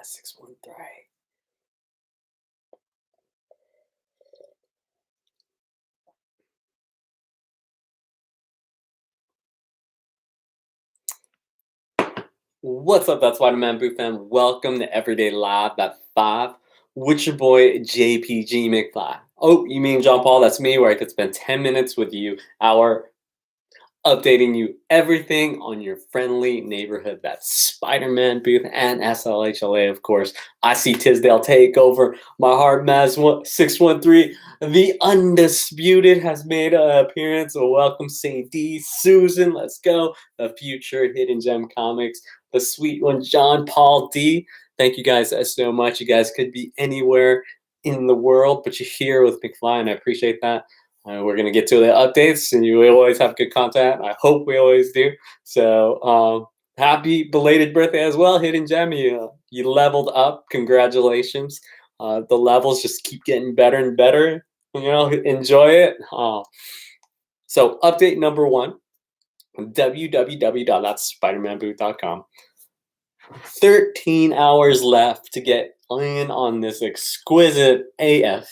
613. What's up? That's Spider-Man Booth fam. Welcome to Everyday Live at 5 with your boy JPG Mcfly. Oh, you mean John Paul? That's me, where I could spend 10 minutes with you, updating you everything on your friendly neighborhood. That's Spider-Man Booth and SLHLA, of course. I see Tisdale take over. My hard Maz 613. The Undisputed has made an appearance. So welcome, St. D. Susan, let's go. The future Hidden Gem Comics. The sweet one, John Paul D. Thank you guys so much. You guys could be anywhere in the world, but you're here with Mcfly, and I appreciate that. We're going to get to the updates, and you always have good content. I hope we always do. So happy belated birthday as well, Hidden Gem. You leveled up. Congratulations. The levels just keep getting better and better. Enjoy it. So update number 1, www.spidermanbooth.com. 13 hours left to get in on this exquisite AF.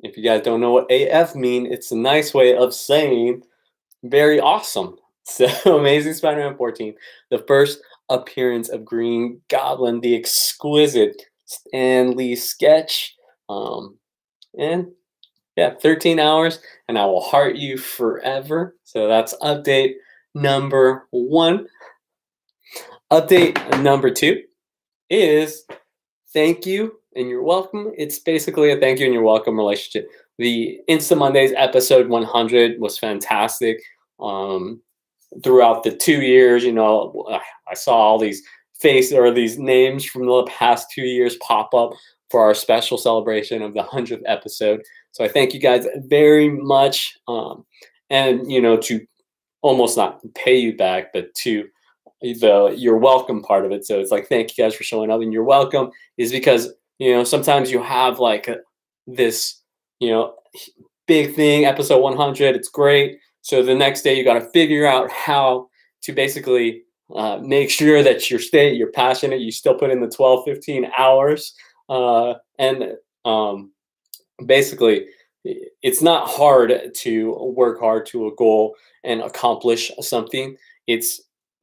If you guys don't know what AF mean, it's a nice way of saying very awesome. So Amazing Spider-Man 14, the first appearance of Green Goblin, the exquisite Stan Lee sketch. And yeah, 13 hours, and I will heart you forever. So that's update number 1. Update number 2 is thank you and you're welcome. It's basically a thank you and you're welcome relationship. The Insta Mondays episode 100 was fantastic. Throughout the 2 years, I saw all these faces or these names from the past 2 years pop up for our special celebration of the 100th episode. So I thank you guys very much. And to almost not pay you back, but to you're welcome part of it. So it's like, thank you guys for showing up, and you're welcome is because sometimes you have like this big thing, episode 100, it's great. So the next day you got to figure out how to basically make sure that you're passionate, you still put in the 12-15 hours, and basically it's not hard to work hard to a goal and accomplish something. It's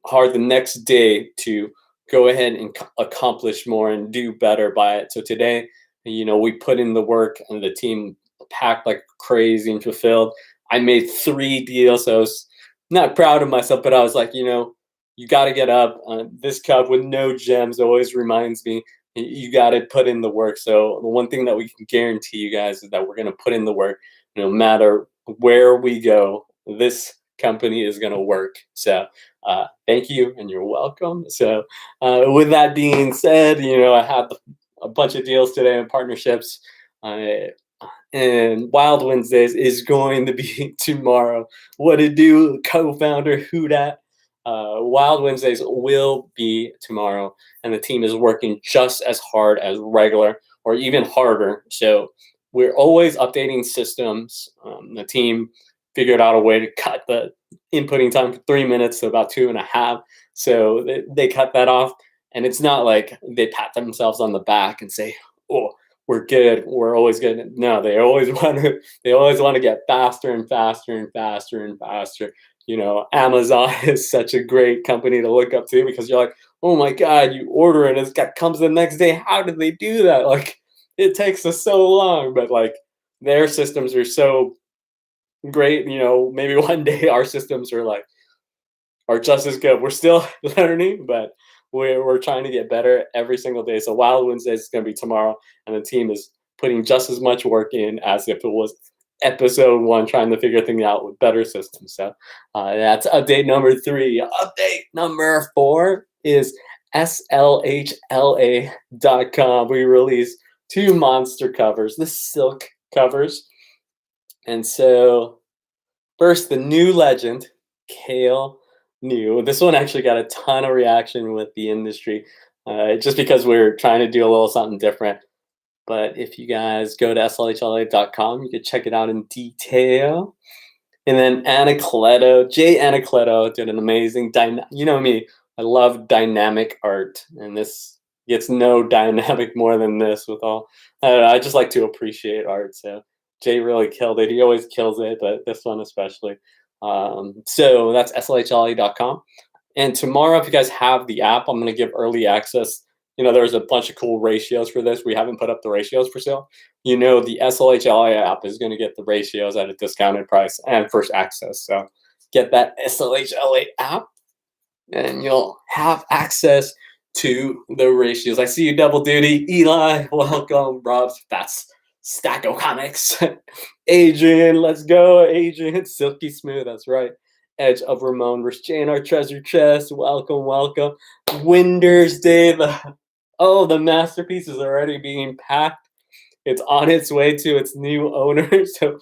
hard the next day to go ahead and accomplish more and do better by it. So today, we put in the work, and the team packed like crazy and fulfilled. I made 3 deals. So I was not proud of myself, but I was like, you got to get up. This cup with no gems always reminds me you got to put in the work. So the one thing that we can guarantee you guys is that we're going to put in the work no matter where we go. This company is going to work. So thank you and you're welcome. So with that being said, I had a bunch of deals today and partnerships. And Wild Wednesdays is going to be tomorrow. What to do, co-founder, who dat? Wild Wednesdays will be tomorrow, and the team is working just as hard as regular, or even harder. So we're always updating systems. The team figured out a way to cut the inputting time from 3 minutes to about 2.5. So they cut that off, and it's not like they pat themselves on the back and say, "Oh, we're good. We're always good." No, they always want to get faster and faster and faster and faster. Amazon is such a great company to look up to, because you're like, oh my God, you order it, it comes the next day. How did they do that? Like, it takes us so long, but like their systems are so great. Maybe one day our systems are just as good. We're still learning, but we're trying to get better every single day. So Wild Wednesdays is going to be tomorrow, and the team is putting just as much work in as if it was episode 1, trying to figure things out with better systems. So that's update number 3. Update number 4 is SLHLA.com. We released 2 monster covers, the silk covers. And so first, the new legend, Kale New. This one actually got a ton of reaction with the industry, just because we're trying to do a little something different. But if you guys go to slhla.com, you can check it out in detail. And then Anacleto, Jay Anacleto did an amazing, you know me, I love dynamic art, and this gets no dynamic more than this. With all, I don't know, I just like to appreciate art. So Jay really killed it. He always kills it, but this one especially. So that's slhli.com. And tomorrow, if you guys have the app, I'm going to give early access. There's a bunch of cool ratios for this. We haven't put up the ratios for sale. The SLHLI app is going to get the ratios at a discounted price and first access. So get that SLHLA app and you'll have access to the ratios. I see you double duty. Eli, welcome. Rob, that's Stacko Comics. Adrian, let's go. Adrian, Silky Smooth, that's right. Edge of Ramon versus Jane, our treasure chest. Welcome, welcome. Winders Day. The masterpiece is already being packed. It's on its way to its new owner. So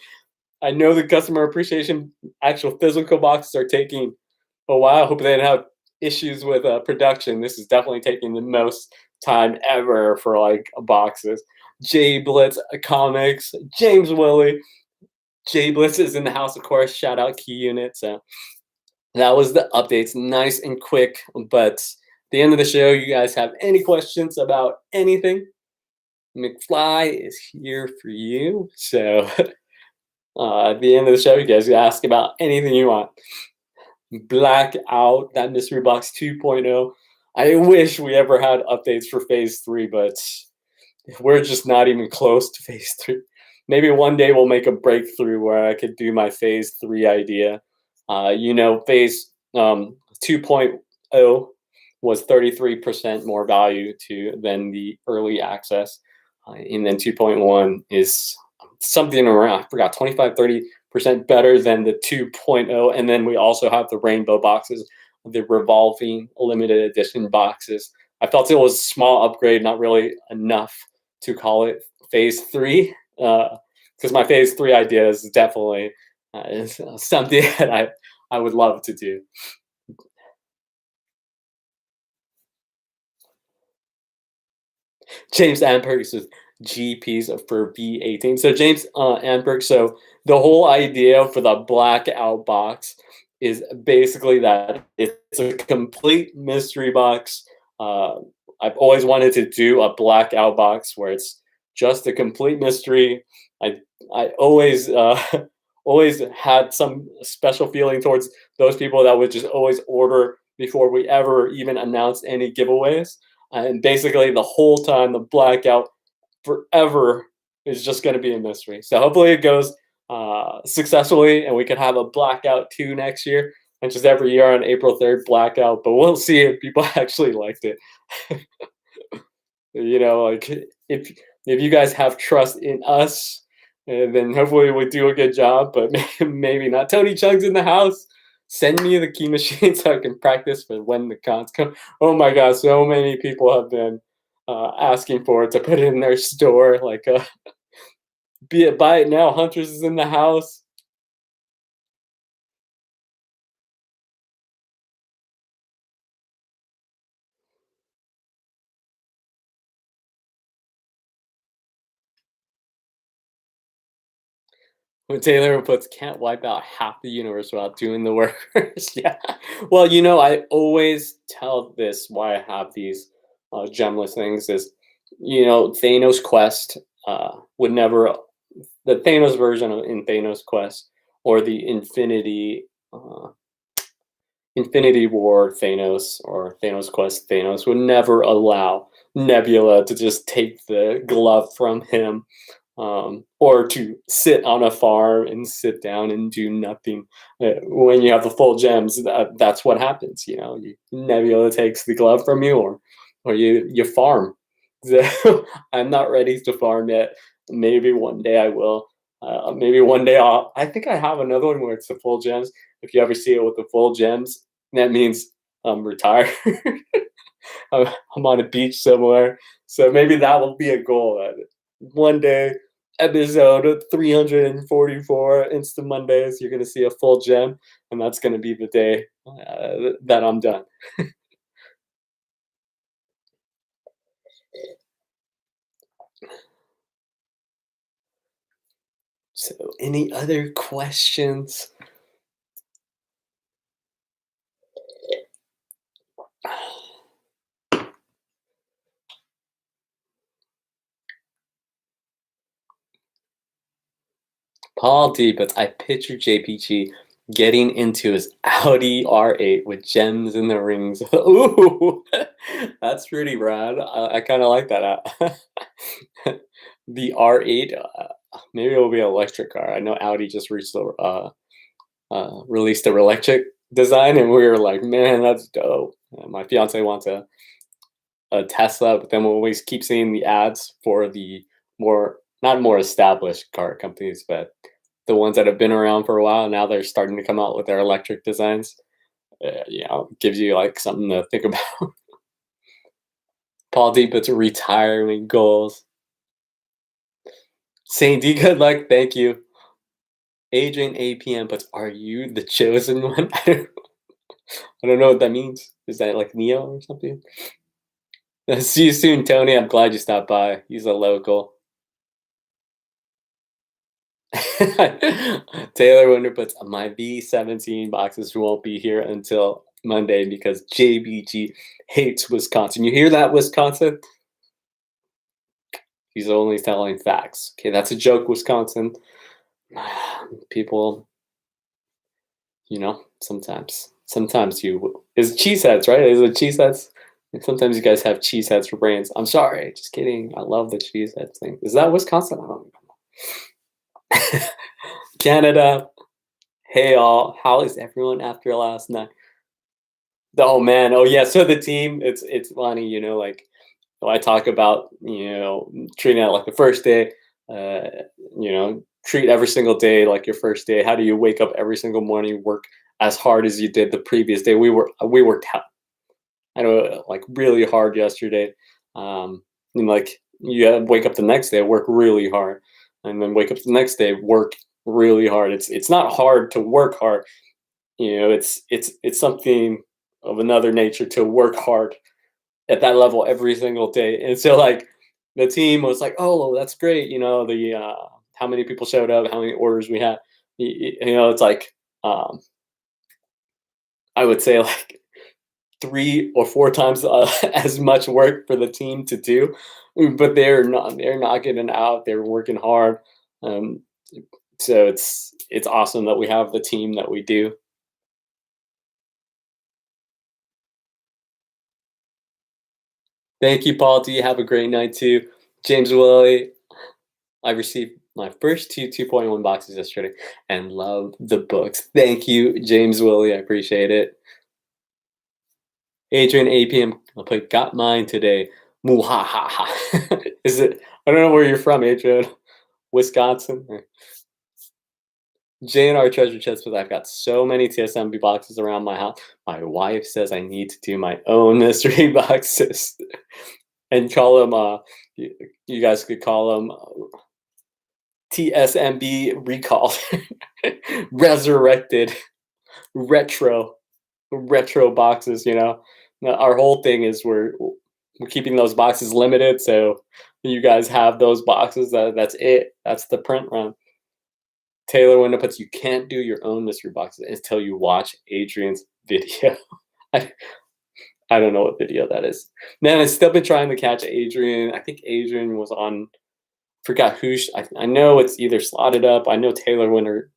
I know the customer appreciation actual physical boxes are taking a while. I hope they didn't have issues with production. This is definitely taking the most time ever for like boxes. J Blitz Comics, James Willie. J Blitz is in the house, of course. Shout out Key Unit. So that was the updates, nice and quick. But at the end of the show, you guys have any questions about anything? Mcfly is here for you. So at the end of the show, you guys can ask about anything you want. Blackout, that mystery box 2.0. I wish we ever had updates for phase 3, but we're just not even close to phase 3. Maybe one day we'll make a breakthrough where I could do my phase 3 idea. Phase 2.0 was 33% more value than the early access. And then 2.1 is something around, I forgot, 25-30% better than the 2.0. And then we also have the rainbow boxes, the revolving limited edition boxes. I felt it was a small upgrade, not really enough to call it phase 3, because my phase 3 idea is definitely is something that I would love to do. James Amberg says GPs for V18. So James Amberg, so the whole idea for the blackout box is basically that it's a complete mystery box. I've always wanted to do a blackout box where it's just a complete mystery. I always always had some special feeling towards those people that would just always order before we ever even announced any giveaways. And basically, the whole time, the blackout forever is just going to be a mystery. So hopefully, it goes successfully, and we can have a blackout 2 next year, and just every year on April 3rd, blackout. But we'll see if people actually liked it. Like if you guys have trust in us, then hopefully we do a good job. But maybe not. Tony Chung's in the house. Send me the key machine so I can practice for when the cons come. Oh my god, so many people have been asking for it to put it in their store. Like, be it buy it now. Hunters is in the house. When Taylor puts can't wipe out half the universe without doing the workers. Yeah. Well, I always tell this why I have these gemless things is, Thanos Quest would never, the Thanos version in Thanos Quest or the Infinity War Thanos or Thanos Quest Thanos would never allow Nebula to just take the glove from him, or to sit on a farm and sit down and do nothing. When you have the full gems, that's what happens. Nebula takes the glove from you, or you farm. So I'm not ready to farm yet. Maybe one day I will. Maybe one day I think I have another one where it's the full gems. If you ever see it with the full gems, that means I'm retired. I'm on a beach somewhere. So maybe that will be a goal. One day, episode 344, Instant Mondays, you're going to see a full gem, and that's going to be the day that I'm done. So, any other questions? Paul D, but I picture JPG getting into his Audi R8 with gems in the rings. Ooh, that's pretty rad. I kind of like that. The R8, maybe it'll be an electric car. I know Audi just released a electric design, and we were like, man, that's dope. My fiance wants a Tesla, but then we always keep seeing the ads for the more not more established car companies, but the ones that have been around for a while. Now they're starting to come out with their electric designs. Gives you like something to think about. Paul D puts retirement goals. Saint D, good luck. Thank you. Adrian APM puts, are you the chosen one? I don't know what that means. Is that like Neo or something? See you soon, Tony. I'm glad you stopped by. He's a local. Taylor Wonder puts, my B17 boxes won't be here until Monday because JBG hates Wisconsin. You hear that, Wisconsin? He's only telling facts. Okay, that's a joke, Wisconsin. People, sometimes you is cheeseheads, right? Is it cheeseheads? Sometimes you guys have cheeseheads for brains. I'm sorry, just kidding. I love the cheeseheads thing. Is that Wisconsin? I don't know. Canada. Hey all, how is everyone after last night? Oh man, oh yeah. So the team, it's funny, like I talk about, treating it like the first day, uh, treat every single day like your first day. How do you wake up every single morning, work as hard as you did the previous day? We worked out, I know, like really hard yesterday. And like you gotta wake up the next day, work really hard, and then wake up the next day, work really hard. It's not hard to work hard. It's something of another nature to work hard at that level every single day. And so like the team was like, "Oh, that's great." The how many people showed up, how many orders we had. It's like I would say like 3 or 4 times as much work for the team to do, but they're knocking it out. They're working hard. Um, so it's awesome that we have the team that we do. Thank you, Paul D. Have a great night too. James Willie, I received my first two 2.1 boxes yesterday and love the books. Thank you, James Willie. I appreciate it. Adrian APM, I'll put got mine today. Muhahaha. Is it? I don't know where you're from, Adrian. Wisconsin? JNR Treasure Chest, but I've got so many TSMB boxes around my house. My wife says I need to do my own mystery boxes and call them, you guys could call them TSMB recall, resurrected, retro, retro boxes. Now, our whole thing is we're keeping those boxes limited, so you guys have those boxes. That's it. That's the print run. Taylor Window puts, you can't do your own mystery boxes until you watch Adrian's video. I, I don't know what video that is. Man, I've still been trying to catch Adrian. I think Adrian was on, forgot who. I know it's either Slotted Up. I know Taylor Winter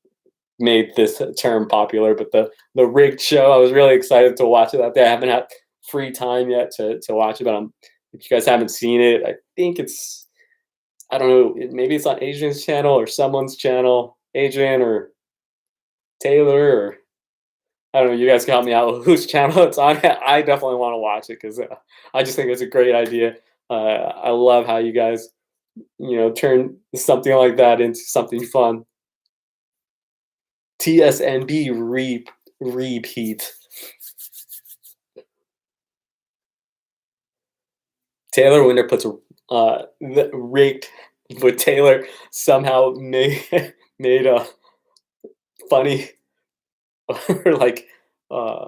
made this term popular, but the rigged show, I was really excited to watch it that day. I haven't had free time yet to watch it, but if you guys haven't seen it, I think I don't know, maybe it's on Adrian's channel or someone's channel, Adrian or Taylor, or I don't know. You guys can help me out with whose channel it's on. I definitely want to watch it because I just think it's a great idea. I love how you guys, turn something like that into something fun. TSNB repeat. Taylor Winter puts rigged, but Taylor somehow made a funny or like uh,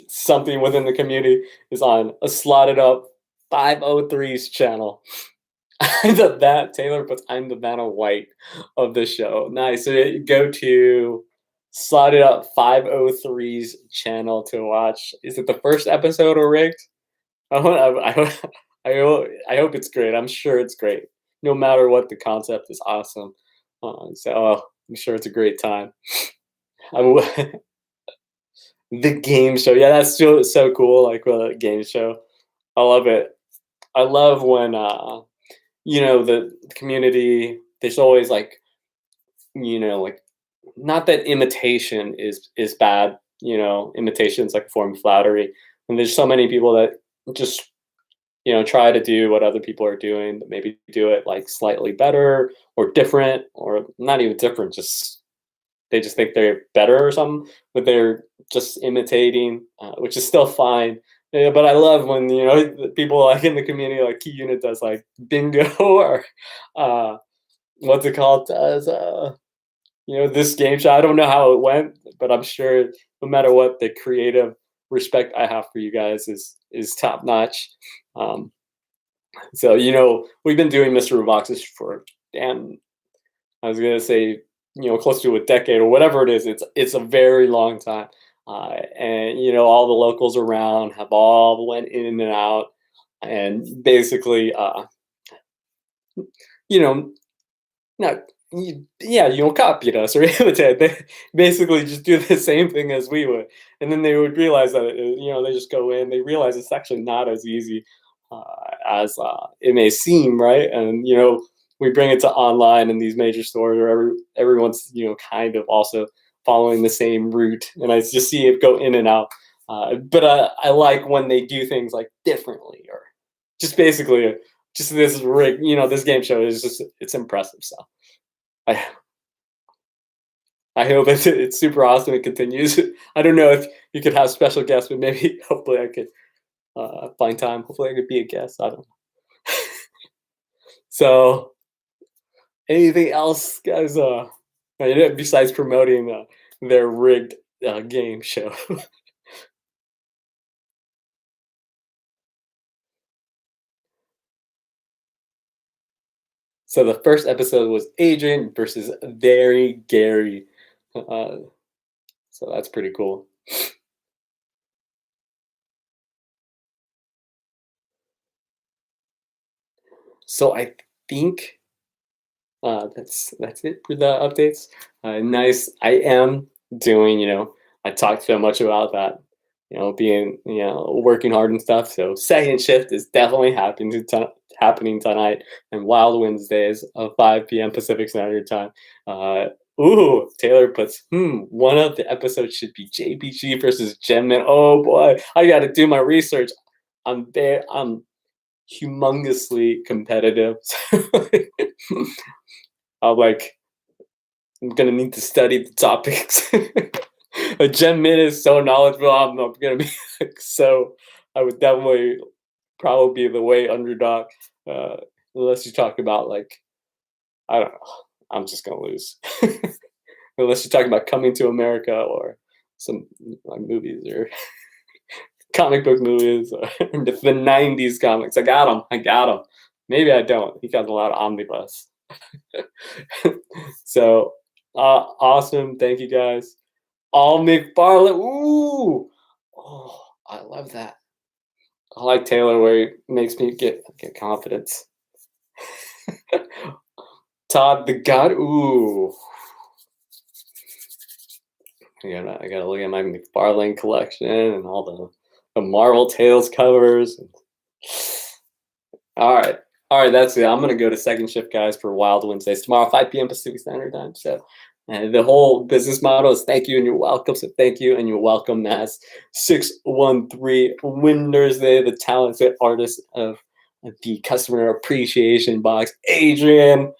something within the community is on a Slotted Up 503's channel. Taylor puts, I'm the Vanna White of the show. Nice. So go to Slotted Up 503's channel to watch. Is it the first episode or rigged? I hope it's great. I'm sure it's great. No matter what the concept is awesome. So I'm sure it's a great time. I'm the game show, yeah, that's so cool, like, game show. I love it. I love when, the community there's always, like, like not that imitation is bad, imitation is like a form of flattery, and there's so many people that just, try to do what other people are doing, but maybe do it, like, slightly better or different or not even different, just they just think they're better or something, but they're just imitating, which is still fine. Yeah, but I love when the people like in the community, like Key Unit does like bingo or uh, what's it called? Does this game show? I don't know how it went, but I'm sure no matter what, the creative respect I have for you guys is top notch. Um, so we've been doing Mystery Boxes for damn I was gonna say, close to a decade or whatever it is. It's a very long time, and all the locals around have all went in and out, and basically, you know, not yeah, you don't copy us or imitate. They basically just do the same thing as we would, and then they would realize that they just go in. They realize it's actually not as easy as it may seem, right? And we bring it to online and these major stores where everyone's kind of also following the same route, and I just see it go in and out. But I like when they do things like differently or just basically just this rig. This game show is just it's impressive. So. I I hope it's super awesome. It continues. I don't know if you could have special guests, but maybe hopefully I could find time. Hopefully I could be a guest. I don't know. So anything else, guys? Besides promoting their rigged game show. So the first episode was Adrian versus Very Gary. Uh, so that's pretty cool. So I think that's it for the updates. Nice. I am doing. I talked so much about that. Being working hard and stuff. So second shift is definitely happening tonight, and Wild Wednesdays of 5 p.m. Pacific Standard Time. Taylor puts, one of the episodes should be JPG versus Gemman. Oh boy, I got to do my research. I'm humongously competitive. I'm like, I'm gonna need to study the topics. Jen Min is so knowledgeable. I'm gonna be like, so. I would definitely probably be the way underdog, uh, unless you talk about like I don't know. I'm just gonna lose. Unless you're talking about Coming to America or some like movies or comic book movies or the '90s comics. I got them. I got them. Maybe I don't. He got a lot of omnibus. So awesome. Thank you guys. All McFarlane. Ooh. Oh, I love that. I like Taylor where he makes me get confidence. Todd the God. Ooh. I gotta look at my McFarlane collection and all the Marvel Tales covers. All right. All right, that's it. I'm gonna go to second shift, guys, for Wild Wednesdays tomorrow, 5 p.m. Pacific Standard Time. So, the whole business model is thank you and you're welcome. So, thank you and you're welcome. As 613 Winners, the talented artist of the customer appreciation box, Adrian,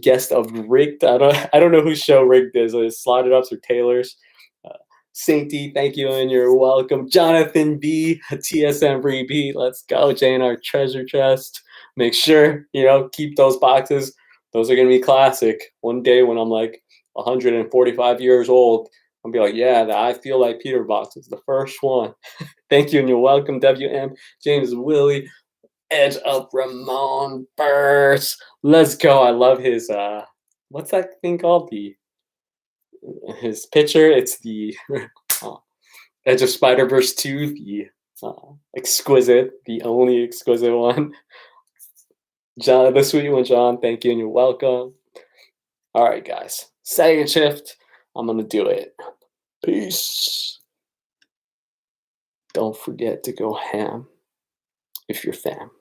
guest of Rigged. I don't know whose show Rigged is. It's Slotted Ups or Taylor's. Uh, Sainty, thank you and you're welcome. Jonathan B, TSM Repeat. Let's go, Jane, our treasure chest. Make sure, keep those boxes. Those are going to be classic. One day when I'm like 145 years old, I'll be like, yeah, the I Feel Like Peter box is the first one. Thank you and you're welcome, WM, James Willie, Edge of Ramon Burst. Let's go. I love his, what's that thing called? His picture. It's the Edge of Spider-Verse 2, the exquisite, the only exquisite one. John, the sweet one, John. Thank you and you're welcome. All right, guys. Second shift, I'm gonna do it. Peace. Don't forget to go ham if you're fam.